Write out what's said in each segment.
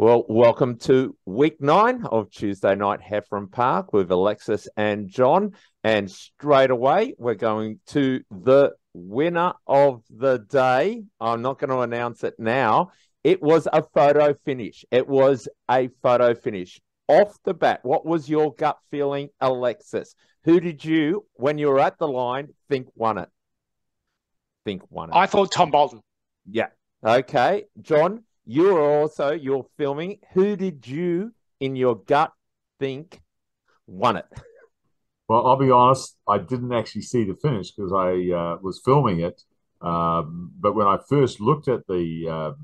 Well, welcome to week 9 of Tuesday Night Heffron Park with Alexis and John. And straight away, we're going to the winner of the day. I'm not going to announce it now. It was a photo finish. Off the bat, what was your gut feeling, Alexis? Who did you, when you were at the line, think won it? I thought Tom Bolton. Yeah. Okay. John, you're filming. Who did you, in your gut, think won it? Well, I'll be honest, I didn't actually see the finish because I was filming it. But when I first looked at the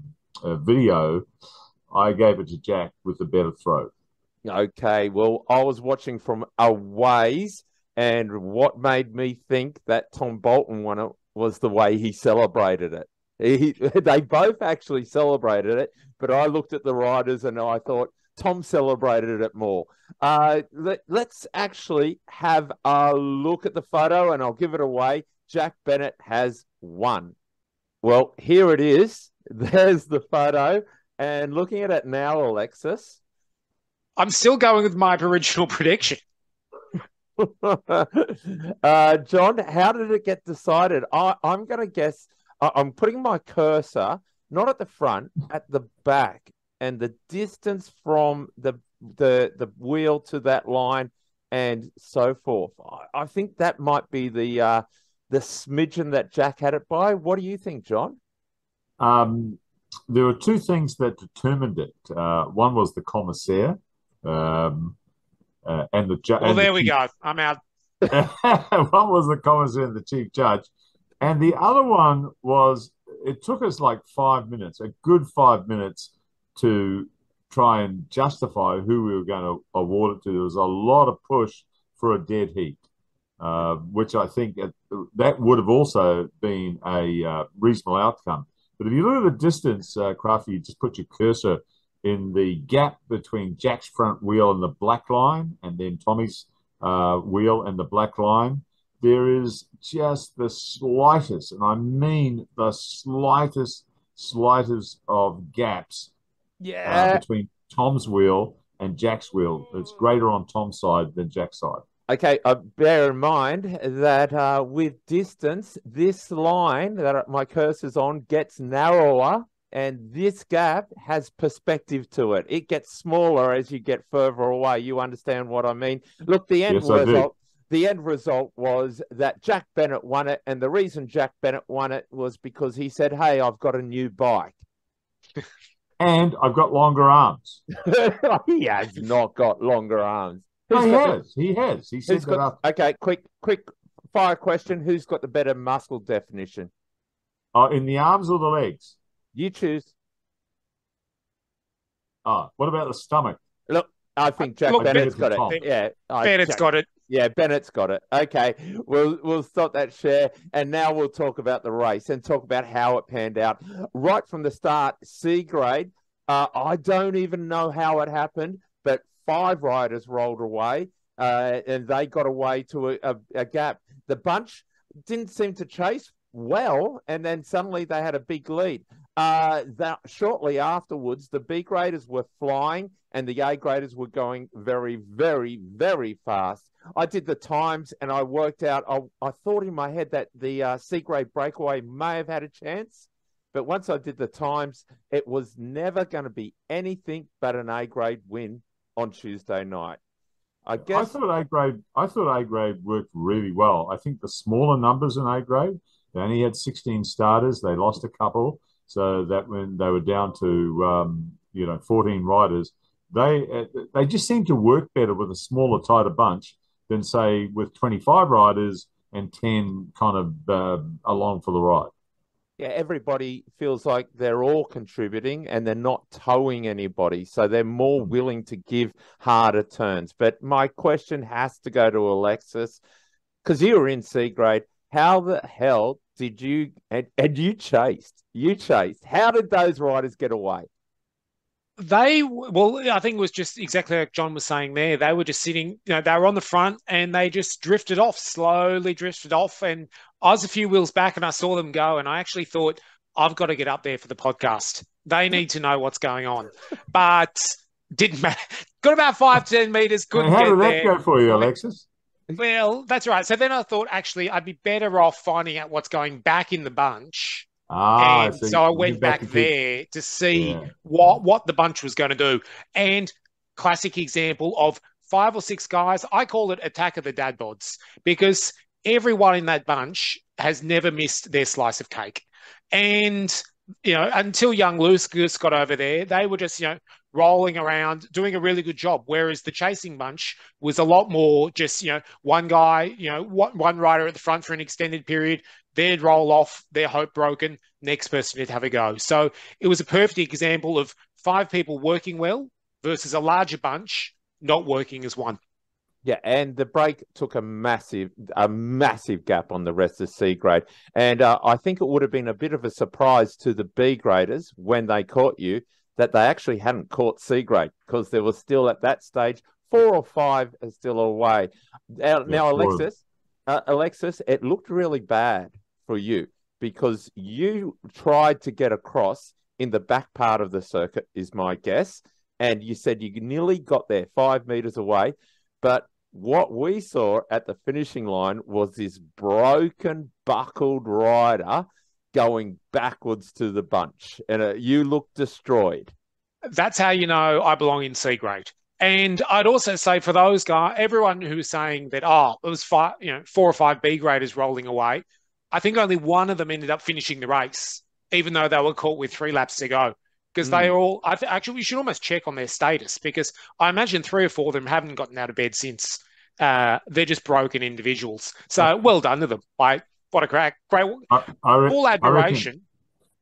video, I gave it to Jack with the better throw. Okay, well, I was watching from a ways, and what made me think that Tom Bolton won it was the way he celebrated it. They both actually celebrated it, but I looked at the riders and I thought Tom celebrated it more. Let's actually have a look at the photo, and I'll give it away. Jack Bennett has won. Well, here it is. There's the photo. And looking at it now, Alexis. I'm still going with my original prediction. John, how did it get decided? I'm going to guess. I'm putting my cursor not at the front, at the back, and the distance from the wheel to that line and so forth. I think that might be the smidgen that Jack had it by. What do you think, John? There were two things that determined it. One was the commissaire, and the judge. Well, there we go. I'm out. One was the commissaire and the chief judge, and the other one was it took us like 5 minutes, a good 5 minutes, to try and justify who we were going to award it to. There was a lot of push for a dead heat, which I think that would have also been a reasonable outcome. But if you look at the distance, Crafty, you just put your cursor in the gap between Jack's front wheel and the black line, and then Tommy's wheel and the black line. There is just the slightest, and I mean the slightest of gaps between Tom's wheel and Jack's wheel. It's greater on Tom's side than Jack's side. Okay, bear in mind that with distance, this line that my cursor's on gets narrower, and this gap has perspective to it. It gets smaller as you get further away. You understand what I mean? Look, the end result was that Jack Bennett won it, and the reason Jack Bennett won it was because he said, "Hey, I've got a new bike." And I've got longer arms. He has not got longer arms. No, he has. He said that after. Okay, quick fire question. Who's got the better muscle definition? In the arms or the legs? You choose. What about the stomach? Look, I think Jack Bennett's got it. Yeah, Bennett's got it. Yeah, Bennett's got it. Okay, we'll stop that share, and now we'll talk about the race and talk about how it panned out. Right from the start, C grade. I don't even know how it happened, but 5 riders rolled away, and they got away to a gap. The bunch didn't seem to chase well, and then suddenly they had a big lead. That shortly afterwards, the B graders were flying, and the A graders were going very, very, very fast. I did the times, and I worked out. I thought in my head that the C grade breakaway may have had a chance, but once I did the times, it was never going to be anything but an A grade win on Tuesday night. I thought A grade worked really well. I think the smaller numbers in A grade, they only had 16 starters. They lost a couple, so that when they were down to 14 riders, they just seemed to work better with a smaller, tighter bunch than say with 25 riders and 10 kind of along for the ride. Yeah, everybody feels like they're all contributing and they're not towing anybody. So they're more willing to give harder turns. But my question has to go to Alexis, because you were in C grade. How the hell did you, and you chased. How did those riders get away? I think it was just exactly like John was saying there. They were just sitting, they were on the front and they just slowly drifted off. And I was a few wheels back and I saw them go. And I actually thought, I've got to get up there for the podcast. They need to know what's going on. But didn't matter. Got about 5-10 meters. Couldn't how get did that there. go for you, Alexis? Well, that's right. So then I thought, actually, I'd be better off finding out what's going back in the bunch. And so I went back there to see what the bunch was going to do. And classic example of 5 or 6 guys. I call it attack of the dad bods, because everyone in that bunch has never missed their slice of cake. And, until young Lucas got over there, they were just, rolling around, doing a really good job. Whereas the chasing bunch was a lot more just, one guy, one rider at the front for an extended period, they'd roll off, their hope broken, next person would have a go. So it was a perfect example of 5 people working well versus a larger bunch not working as one. Yeah, and the break took a massive gap on the rest of C grade. And I think it would have been a bit of a surprise to the B graders when they caught you that they actually hadn't caught C grade, because there was still at that stage 4 or 5 are still away. Now Alexis, it looked really bad for you because you tried to get across in the back part of the circuit, is my guess. And you said you nearly got there 5 meters away. But what we saw at the finishing line was this broken, buckled rider going backwards to the bunch. And you looked destroyed. That's how you know I belong in C grade. And I'd also say for those guys, everyone who's saying that, it was 4 or 5 B graders rolling away, I think only one of them ended up finishing the race, even though they were caught with 3 laps to go. Because they all, actually, we should almost check on their status, because I imagine 3 or 4 of them haven't gotten out of bed since. They're just broken individuals. So well done to them. What a crack. Great. All admiration.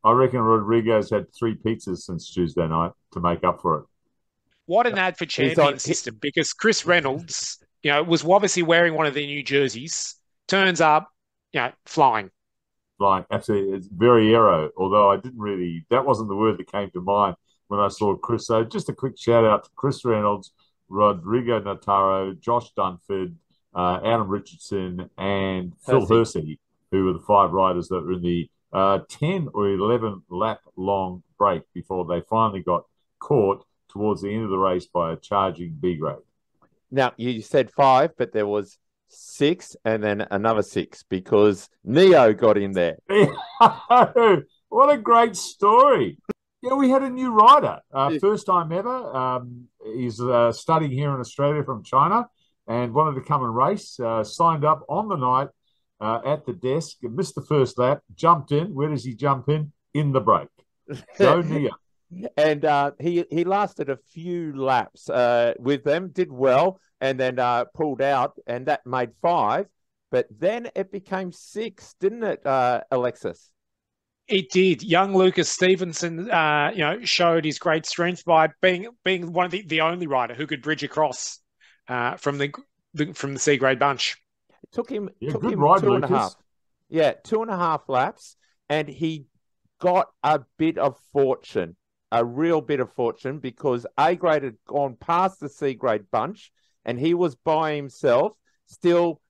I reckon Rodrigo's had 3 pizzas since Tuesday night to make up for it. What an ad for champion system, because Chris Reynolds, was obviously wearing one of their new jerseys, turns up, flying. Flying, absolutely. It's very aero, although that wasn't the word that came to mind when I saw Chris. So just a quick shout out to Chris Reynolds, Rodrigo Nataro, Josh Dunford, Adam Richardson, and Phil Hersey, who were the 5 riders that were in the 10 or 11 lap long break before they finally got caught towards the end of the race by a charging B grade. Now, you said 5, but there was 6 and then another 6 because Neo got in there. What a great story. Yeah, we had a new rider, first time ever. He's studying here in Australia from China and wanted to come and race, signed up on the night at the desk, missed the first lap, jumped in. Where does he jump in? In the break. Go Neo. And he lasted a few laps with them, did well, and then pulled out, and that made 5. But then it became 6, didn't it, Alexis? It did. Young Lucas Stevenson, showed his great strength by being one of the only rider who could bridge across from the C grade bunch. It took him, good ride, 2.5. Yeah, 2.5 laps, and he got a bit of fortune. A real bit of fortune, because A grade had gone past the C grade bunch and he was by himself, still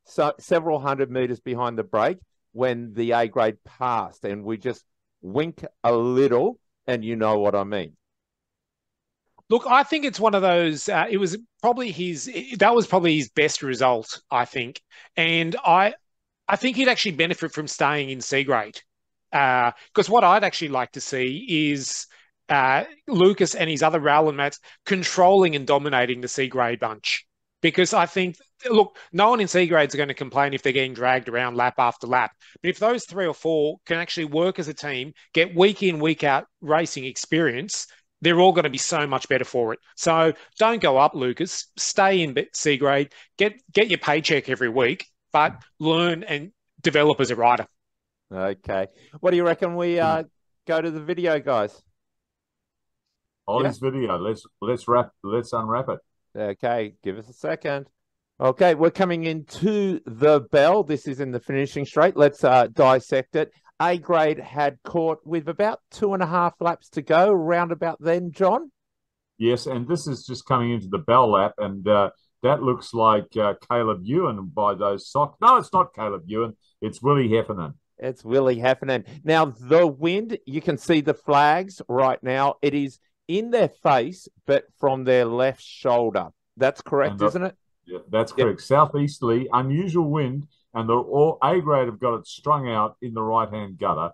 several hundred meters behind the break when the A grade passed, and we just wink a little, and you know what I mean. Look, I think it's one of those, that was probably his best result, I think. And I think he'd actually benefit from staying in C grade. Because what I'd actually like to see is Lucas and his other Rowland mates controlling and dominating the C grade bunch. Because I think, look, no one in C grades are going to complain if they're getting dragged around lap after lap. But if those 3 or 4 can actually work as a team, get week in, week out racing experience, they're all going to be so much better for it. So don't go up, Lucas. Stay in C grade. Get your paycheck every week, but learn and develop as a rider. Okay. What do you reckon we go to the video, guys? Ollie's video. Let's unwrap it. Okay, give us a second. Okay, we're coming into the bell. This is in the finishing straight. Let's dissect it. A grade had caught with about 2.5 laps to go, round about then, John? Yes, and this is just coming into the bell lap, and that looks like Caleb Ewan by those socks. No, it's not Caleb Ewan. It's Willie Heffernan. It's Willie Heffernan. Now, the wind, you can see the flags right now. It is in their face, but from their left shoulder. That's correct, isn't it? Yeah, that's correct. Southeasterly, unusual wind, and all A grade have got it strung out in the right-hand gutter.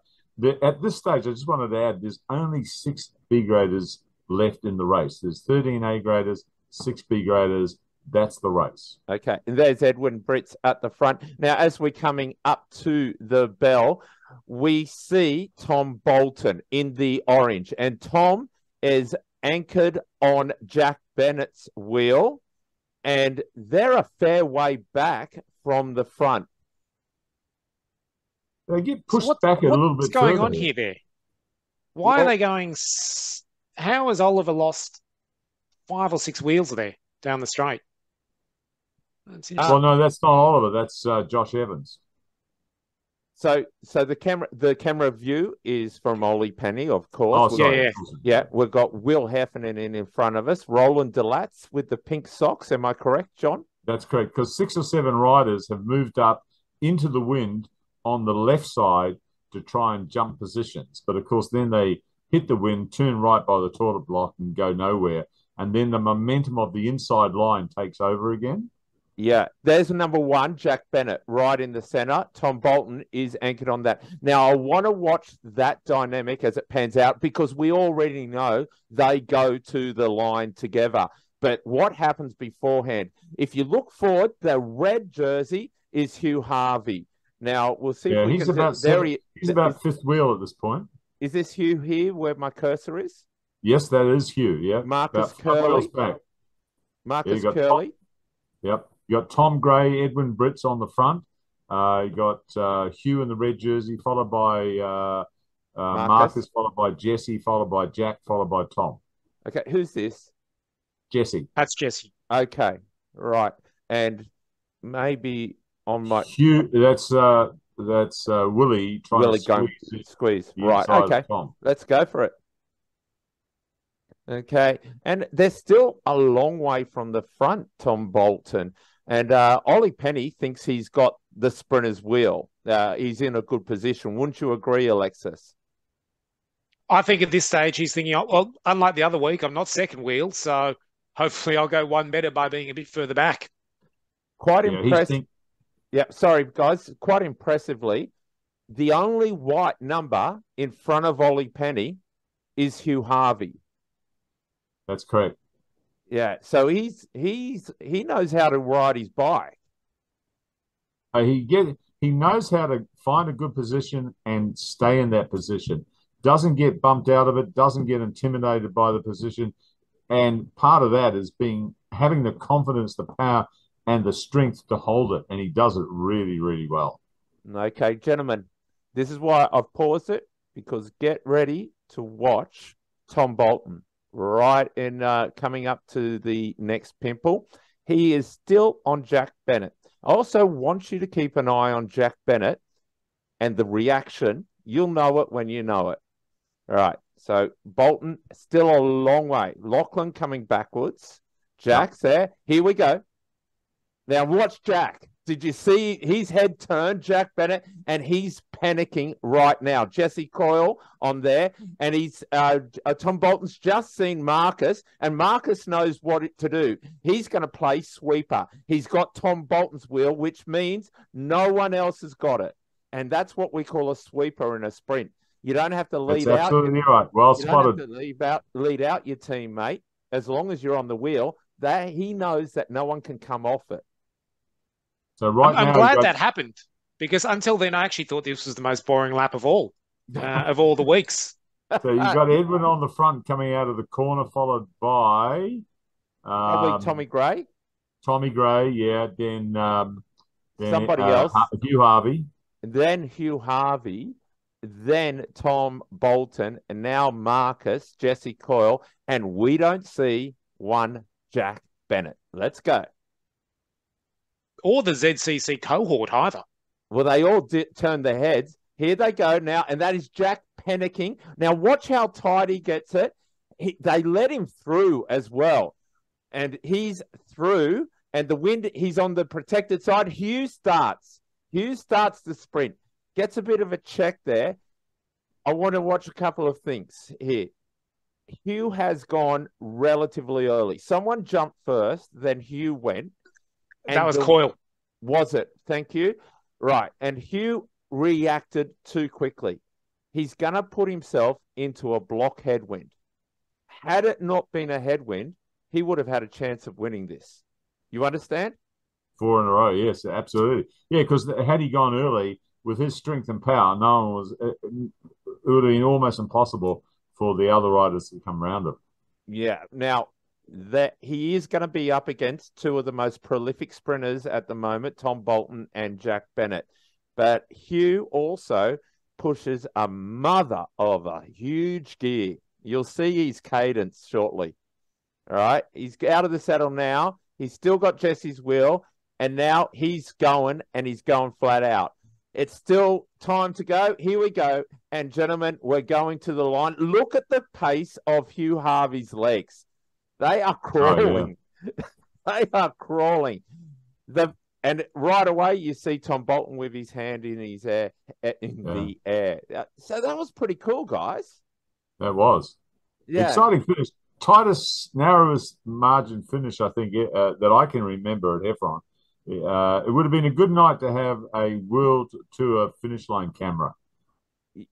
At this stage, I just wanted to add, there's only 6 B graders left in the race. There's 13 A graders, 6 B graders. That's the race. Okay, and there's Edwin Brits at the front. Now, as we're coming up to the bell, we see Tom Bolton in the orange, and Tom is anchored on Jack Bennett's wheel, and they're a fair way back from the front. They get pushed back a little bit. What's going on here there? Why are they going... How has Oliver lost 5 or 6 wheels there down the straight? Well, no, that's not Oliver. That's Josh Evans. So the camera view is from Ollie Penny, of course. Oh, sorry. Yeah. We've got Will Heffernan in front of us. Roland Delatz with the pink socks. Am I correct, John? That's correct, because 6 or 7 riders have moved up into the wind on the left side to try and jump positions. But, of course, then they hit the wind, turn right by the toilet block and go nowhere. And then the momentum of the inside line takes over again. Yeah, there's number 1, Jack Bennett, right in the center. Tom Bolton is anchored on that. Now, I want to watch that dynamic as it pans out, because we already know they go to the line together. But what happens beforehand? If you look forward, the red jersey is Hugh Harvey. Now, we'll see if we he's can... He's about 5th wheel at this point. Is this Hugh here where my cursor is? Yes, that is Hugh, yeah. Marcus Curley. Marcus Curley. Yep. You got Tom Gray, Edwin Brits on the front. You got Hugh in the red jersey, followed by Marcus, followed by Jesse, followed by Jack, followed by Tom. Okay, who's this? Jesse. That's Jesse. Okay, right. And maybe on my... Hugh, that's Willie trying to squeeze. Right, okay. Let's go for it. Okay, and they're still a long way from the front, Tom Bolton. And Ollie Penny thinks he's got the sprinter's wheel. He's in a good position. Wouldn't you agree, Alexis? I think at this stage he's thinking, well, unlike the other week, I'm not second wheel, so hopefully I'll go one better by being a bit further back. Quite impressive. Yeah, sorry, guys. Quite impressively, the only white number in front of Ollie Penny is Hugh Harvey. That's correct. Yeah, so he knows how to ride his bike. He knows how to find a good position and stay in that position. Doesn't get bumped out of it. Doesn't get intimidated by the position. And part of that is having the confidence, the power, and the strength to hold it. And he does it really, really well. Okay, gentlemen, this is why I've paused it, because get ready to watch Tom Bolton. Right in coming up to the next pimple. He is still on Jack Bennett. I also want you to keep an eye on Jack Bennett and the reaction. You'll know it when you know it. All right. So Bolton still a long way. Lachlan coming backwards. Jack's there. Here we go. Now watch Jack. Did you see his head turn, Jack Bennett? And he's panicking right now. Jesse Coyle on there. And he's Tom Bolton's just seen Marcus, and Marcus knows what to do. He's going to play sweeper. He's got Tom Bolton's wheel, which means no one else has got it. And that's what we call a sweeper in a sprint. You don't have to lead out. That's absolutely right. Well spotted. You don't have to lead out your teammate. As long as you're on the wheel, he knows that no one can come off it. So I'm glad that happened, because until then I actually thought this was the most boring lap of all the weeks. So you've got Edwin on the front coming out of the corner, followed by probably Tommy Gray. Tommy Gray, yeah. Then somebody else. Hugh Harvey. Then Hugh Harvey. Then Tom Bolton, and now Marcus, Jesse Coyle, and we don't see one Jack Bennett. Let's go. Or the ZCC cohort either. Well, they all turn their heads. Here they go now, and that is Jack panicking. Now, watch how tight he gets it. They let him through as well. And he's through, and the wind, he's on the protected side. Hugh starts the sprint. gets a bit of a check there. I want to watch a couple of things here. Hugh has gone relatively early. Someone jumped first, then Hugh went. That was Coyle. Was it? Thank you. Right. And Hugh reacted too quickly. He's going to put himself into a block headwind. Had it not been a headwind, he would have had a chance of winning this. You understand? 4 in a row, yes, absolutely. Yeah, because had he gone early with his strength and power, it would have been almost impossible for the other riders to come around him. Yeah. Now, that he is going to be up against two of the most prolific sprinters at the moment, Tom Bolton and Jack Bennett. But Hugh also pushes a mother of a huge gear. You'll see his cadence shortly. All right. He's out of the saddle now. He's still got Jesse's wheel. And now he's going flat out. It's still time to go. Here we go. And gentlemen, we're going to the line. Look at the pace of Hugh Harvey's legs. They are crawling. Oh, yeah. They are crawling. And right away, you see Tom Bolton with his hand in the air. So that was pretty cool, guys. That was. Yeah. Exciting finish. Tightest, narrowest margin finish, I think, that I can remember at Heffron. It would have been a good night to have a World Tour finish line camera.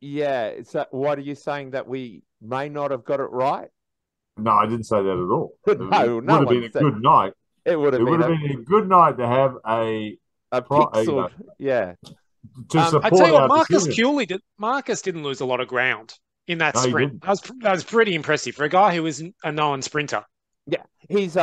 Yeah. So what are you saying, that we may not have got it right? No, I didn't say that at all. It would have been a good night. It would have been a good night to have a pixel. Yeah. To support I tell you what, Marcus didn't lose a lot of ground in that sprint. That was pretty impressive for a guy who isn't a known sprinter. Yeah, he's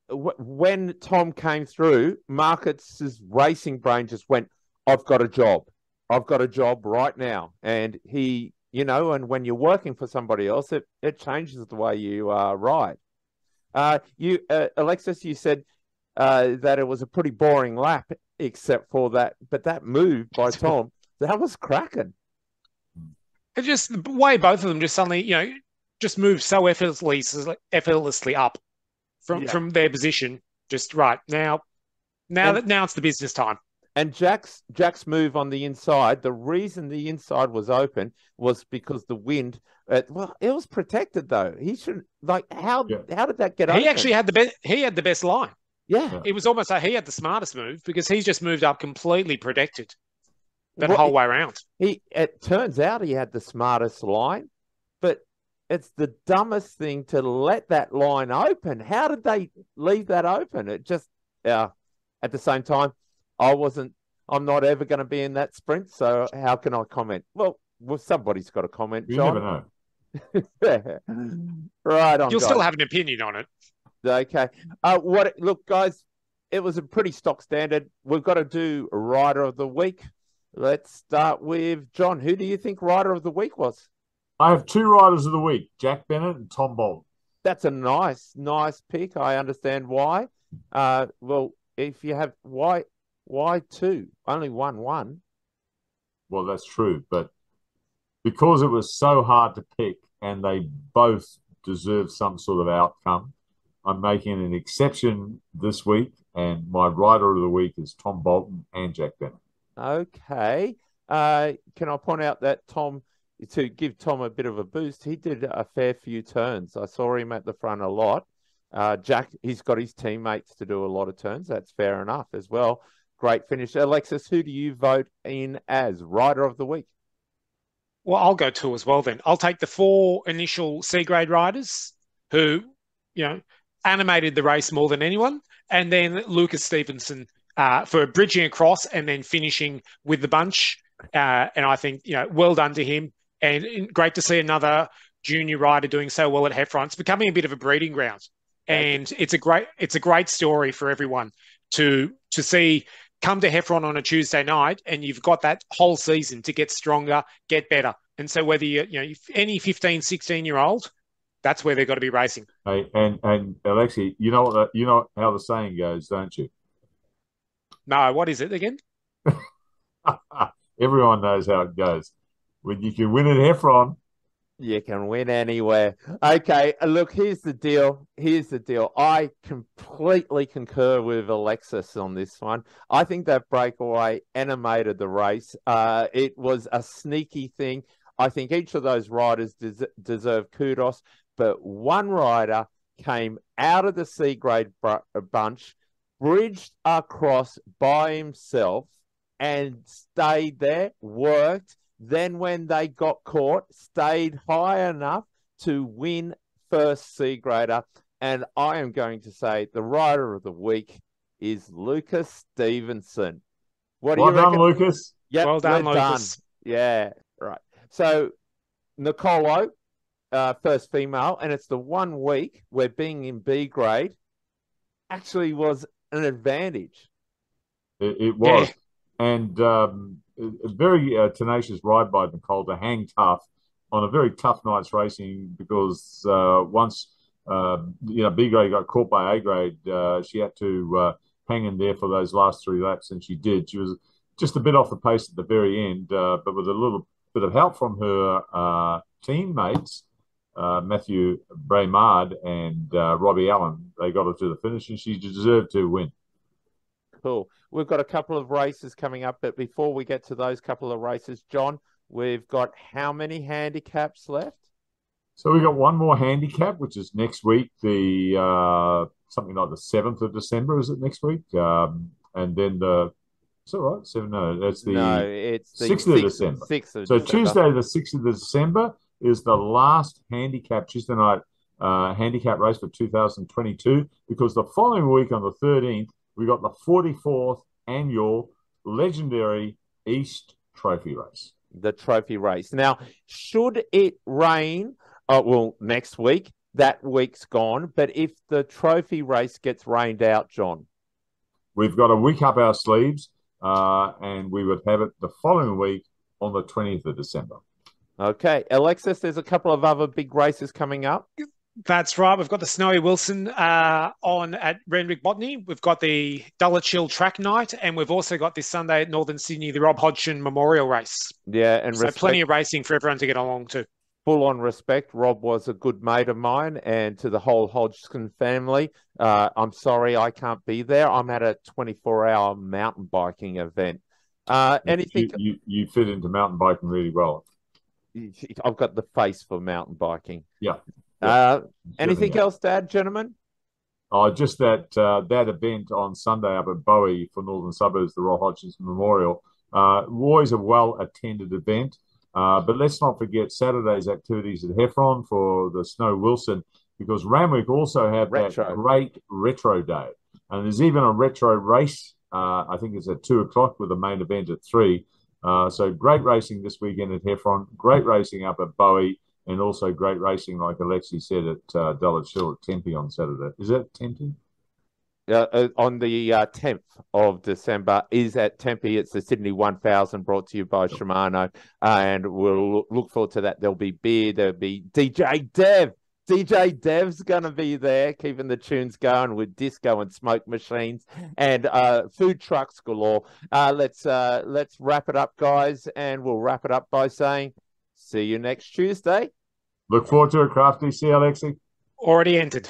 when Tom came through, Marcus's racing brain just went, "I've got a job. I've got a job right now." And he, and when you're working for somebody else, it changes the way you ride. Alexis, you said that it was a pretty boring lap, except for that. But that move by Tom, that was cracking. It just the way both of them just suddenly, just moved so effortlessly up from their position. Just right now it's the business time. And Jack's move on the inside, the reason the inside was open was because the wind. It was protected though. He shouldn't how did that get open? He actually had the best line. Yeah, it was almost like he had the smartest move because he's just moved up completely protected that whole way around. It turns out he had the smartest line, but it's the dumbest thing to let that line open. How did they leave that open? It just at the same time. I'm not ever going to be in that sprint, so how can I comment? Well, somebody's got to comment, John. You never know. Right on, You'll guys. still have an opinion on it. Okay. Look, guys, it was a pretty stock standard. We've got to do Rider of the Week. Let's start with John. Who do you think Rider of the Week was? I have 2 Riders of the Week, Jack Bennett and Tom Bolton. That's a nice pick. I understand why. Well, if you have why 2? Only one. Well, that's true, but because it was so hard to pick and they both deserve some sort of outcome, I'm making an exception this week, and my Rider of the Week is Tom Bolton and Jack Bennett. Okay. Can I point out that to give Tom a bit of a boost, he did a fair few turns. I saw him at the front a lot. Jack, he's got his teammates to do a lot of turns. That's fair enough as well. Great finish. Alexis, who do you vote in as Rider of the Week? Well, I'll go 2 as well then. I'll take the 4 initial C-grade riders who, animated the race more than anyone, and then Lucas Stevenson for bridging across and then finishing with the bunch. And I think, well done to him, and great to see another junior rider doing so well at Heffron. It's becoming a bit of a breeding ground. And it's a great story for everyone to see come to Heffron on a Tuesday night, and you've got that whole season to get stronger, get better. And so whether any 15, 16-year-old, that's where they've got to be racing. Hey, and Alexi, you know how the saying goes, don't you? No, what is it again? Everyone knows how it goes. When you can win at Heffron, You can win anywhere. Okay, look, here's the deal. Here's the deal. I completely concur with Alexis on this one. I think that breakaway animated the race. It was a sneaky thing. I think each of those riders deserve kudos, but one rider came out of the C grade bunch, bridged across by himself, and stayed there, worked. Then when they got caught, stayed high enough to win first C grader. And I am going to say the rider of the week is Lucas Stevenson. What do you reckon? Well done, Lucas. Yep, well done, Lucas. Yeah, right. So Nicolo, first female, and it's the 1 week where being in B grade actually was an advantage. It was. Yeah. And a very tenacious ride by Nicole to hang tough on a very tough night's racing, because once B grade got caught by A grade, she had to hang in there for those last 3 laps, and she did. She was just a bit off the pace at the very end, but with a little bit of help from her teammates, Matthew Braymard and Robbie Allen, they got her to the finish, and she deserved to win. Cool. We've got a couple of races coming up, but before we get to those couple of races, John, we've got how many handicaps left? So we've got one more handicap, which is next week, the something like the 7th of December, is it next week? And then is that right? 7? No, that's it's the 6th of December. 6th of so December. Tuesday, the 6th of December, is the last handicap, Tuesday night handicap race for 2022, because the following week on the 13th, we got the 44th annual legendary East Trophy race. The trophy race. Now, should it rain, next week, that week's gone, but if the trophy race gets rained out, John? We've got a week up our sleeves, and we would have it the following week on the 20th of December. Okay. Alexis, there's a couple of other big races coming up. That's right. We've got the Snowy Wilson on at Randwick Botany. We've got the Dulwich Track Night, and we've also got this Sunday at Northern Sydney, the Rob Hodgson Memorial Race. Yeah, and so plenty of racing for everyone to get along to. Full on respect. Rob was a good mate of mine, and to the whole Hodgson family. I'm sorry I can't be there. I'm at a 24-hour mountain biking event. Anything? You fit into mountain biking really well. I've got the face for mountain biking. Yeah. Anything else to add, gentlemen? Just that event on Sunday up at Bowie for Northern Suburbs, the Roy Hodgson Memorial, always a well-attended event. But let's not forget Saturday's activities at Heffron for the Snow Wilson, because Randwick also have that great retro day. And there's even a retro race, I think it's at 2 o'clock, with the main event at 3. So great racing this weekend at Heffron, great racing up at Bowie, and also great racing, like Alexi said, at Dulwich Hill at Tempe on Saturday. Is that Tempe? On the 10th of December is at Tempe. It's the Sydney 1000, brought to you by Shimano, and we'll look forward to that. There'll be beer, there'll be DJ Dev. DJ Dev's going to be there, keeping the tunes going with disco and smoke machines and food trucks galore. Let's wrap it up, guys, and we'll wrap it up by saying, see you next Tuesday. Look forward to it, Crafty. See you, Alexi. Already entered.